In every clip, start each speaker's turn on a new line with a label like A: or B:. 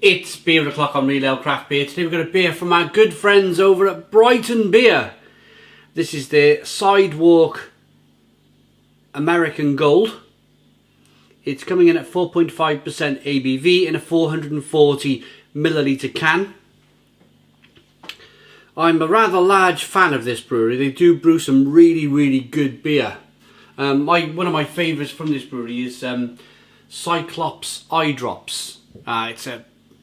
A: It's beer o'clock on Real Ale Craft Beer. Today we've got a beer from our good friends over at Brighton Bier. This is the Sidewalk American Gold. It's coming in at 4.5% ABV in a 440 milliliter can. I'm a rather large fan of this brewery. They do brew some really good beer. One of my favourites from this brewery is Cyclops Eye Drops. It's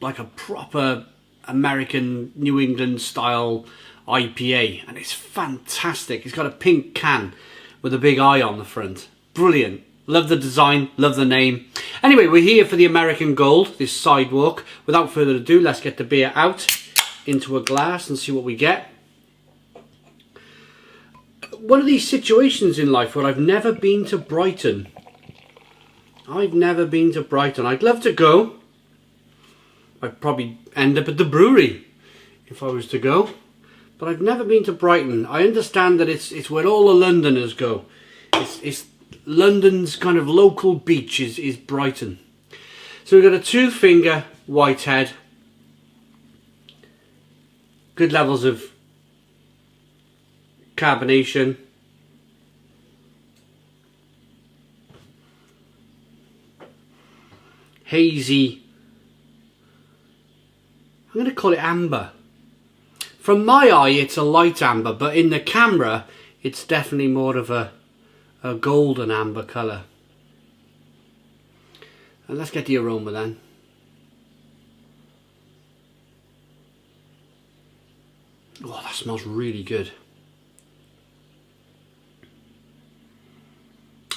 A: like a proper American New England style IPA, and it's fantastic. It's got a pink can with a big eye on the front. Brilliant. Love the design, love the name. Anyway, we're here for the American Gold, this Sidewalk. Without further ado, let's get the beer out into a glass and see what we get. One of these situations in life where I've never been to Brighton. I've never been to Brighton. I'd love to go. I'd probably end up at the brewery if I was to go. But I've never been to Brighton. I understand that it's where all the Londoners go. It's London's kind of local beach is Brighton. So we've got a 2-finger whitehead. Good levels of carbonation. Hazy. I'm going to call it amber. From my eye it's a light amber, but in the camera it's definitely more of a golden amber colour. And let's get the aroma then. Oh, that smells really good.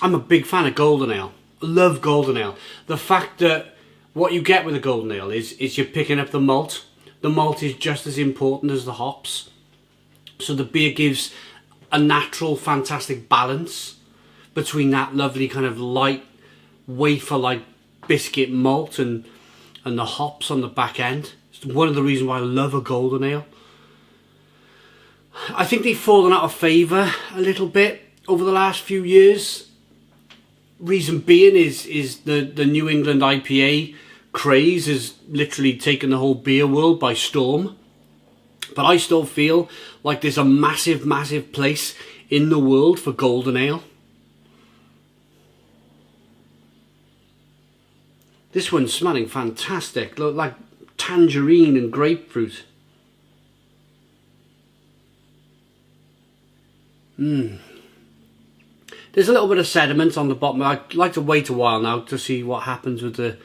A: I'm a big fan of golden ale. Love golden ale. The fact that what you get with a golden ale is you're picking up the malt. The malt is just as important as the hops. So the beer gives a natural, fantastic balance between that lovely kind of light, wafer-like biscuit malt and the hops on the back end. It's one of the reasons why I love a golden ale. I think they've fallen out of favour a little bit over the last few years. Reason being is the New England IPA craze has literally taken the whole beer world by storm. But I still feel like there's a massive place in the world for golden ale. This one's smelling fantastic. Look, like tangerine and grapefruit. There's a little bit of sediment on the bottom. I'd like to wait a while now to see what happens with the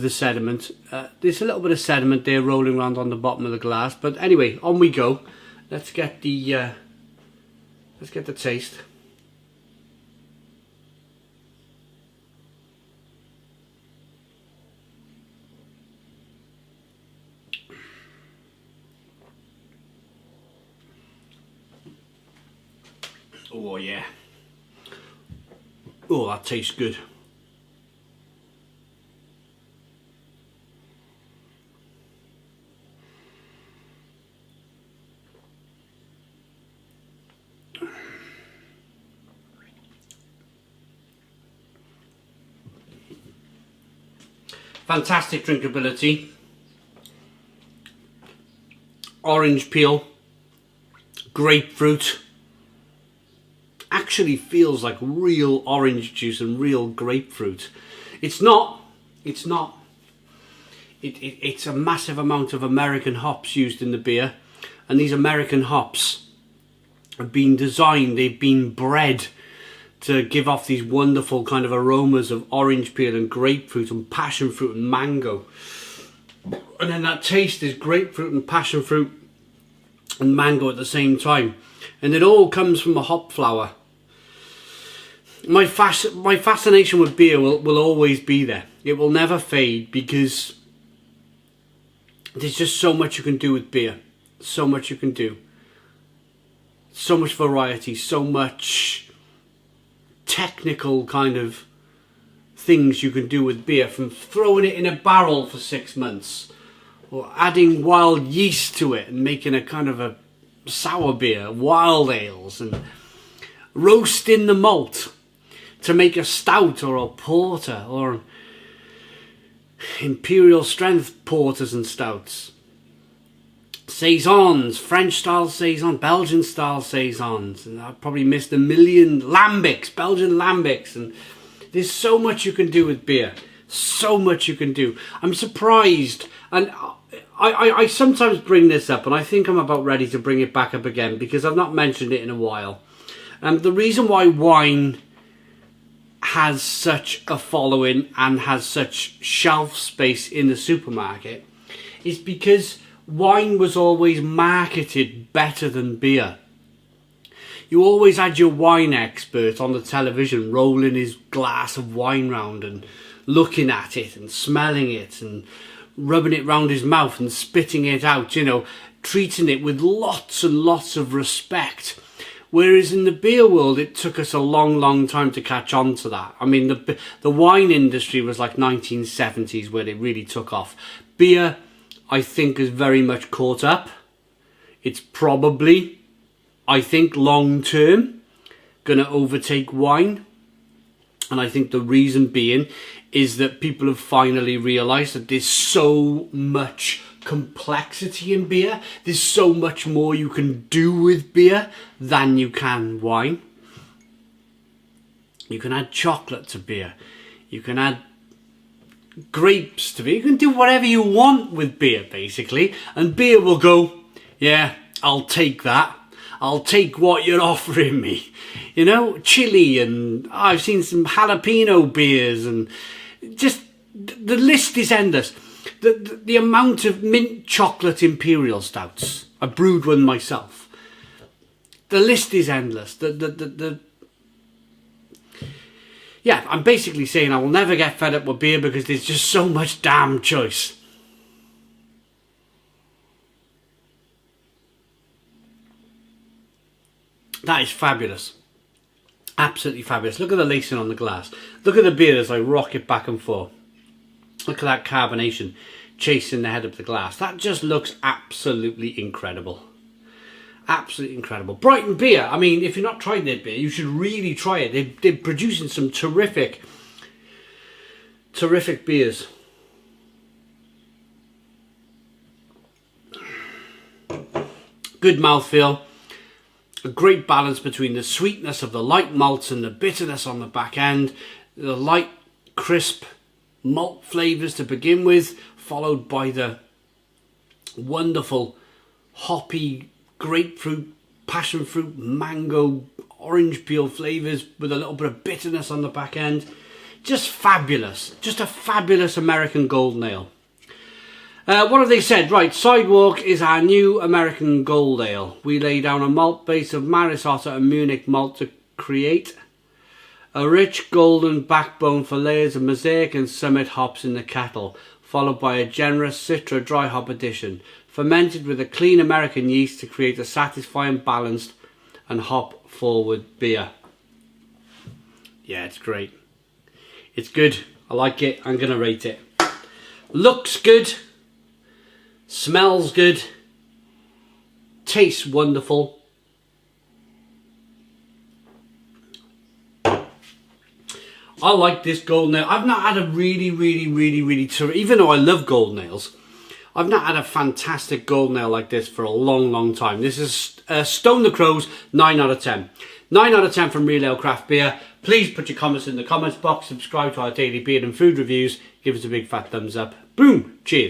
A: sediment. There's a little bit of sediment there rolling around on the bottom of the glass. But anyway, on we go. Let's get the taste. Oh yeah. Oh, that tastes good. Fantastic drinkability. Orange peel. Grapefruit. Actually feels like real orange juice and real grapefruit. It's not. It's a massive amount of American hops used in the beer, and these American hops have been designed, they've been bred to give off these wonderful kind of aromas of orange peel and grapefruit and passion fruit and mango. And then that taste is grapefruit and passion fruit and mango at the same time. And it all comes from a hop flower. My fascination with beer will always be there. It will never fade because there's just so much you can do with beer. So much you can do. So much variety, so much technical kind of things you can do with beer, from throwing it in a barrel for 6 months or adding wild yeast to it and making a kind of a sour beer, wild ales, and roasting the malt to make a stout or a porter, or imperial strength porters and stouts, saisons, French style saisons, Belgian style saisons, and I probably missed a million lambics, Belgian lambics, and there's so much you can do with beer. So much you can do. I'm surprised, and I sometimes bring this up, and I think I'm about ready to bring it back up again because I've not mentioned it in a while. The reason why wine has such a following and has such shelf space in the supermarket is because wine was always marketed better than beer. You always had your wine expert on the television rolling his glass of wine round and looking at it and smelling it and rubbing it round his mouth and spitting it out, you know, treating it with lots and lots of respect. Whereas in the beer world, it took us a long time to catch on to that. I mean, the wine industry was like 1970s where it really took off. Beer, I think, is very much caught up. It's probably, I think, long term going to overtake wine. And I think the reason being is that people have finally realised that there's so much complexity in beer. There's so much more you can do with beer than you can wine. You can add chocolate to beer. You can add grapes to beer. You can do whatever you want with beer, basically. And beer will go, yeah, I'll take that. I'll take what you're offering me. You know, chili, and I've seen some jalapeno beers, and just the list is endless. The amount of mint chocolate imperial stouts. I brewed one myself. The list is endless. Yeah, I'm basically saying I will never get fed up with beer because there's just so much damn choice. That is fabulous. Absolutely fabulous. Look at the lacing on the glass. Look at the beer as I rock it back and forth. Look at that carbonation chasing the head of the glass. That just looks absolutely incredible. Absolutely incredible. Brighton Bier. I mean, if you've not tried their beer, you should really try it. They're producing some terrific beers. Good mouthfeel. A great balance between the sweetness of the light malts and the bitterness on the back end. The light, crisp malt flavours to begin with, followed by the wonderful hoppy grapefruit, passion fruit, mango, orange peel flavours with a little bit of bitterness on the back end. Just fabulous. Just a fabulous American golden ale. What have they said? Right, Sidewalk is our new American gold ale. We lay down a malt base of Maris Otter and Munich malt to create a rich golden backbone for layers of Mosaic and Summit hops in the kettle, followed by a generous Citra dry hop addition, fermented with a clean American yeast to create a satisfying, balanced and hop forward beer. Yeah, it's great. It's good. I like it. I'm going to rate it. Looks good. Smells good. Tastes wonderful. I like this golden ale. I've not had a really even though I love golden ales, I've not had a fantastic golden ale like this for a long time. This is Stone the Crows 9 out of 10. 9 out of 10 from Real Ale Craft Beer. Please put your comments in the comments box. Subscribe to our daily beer and food reviews. Give us a big fat thumbs up. Boom. Cheers.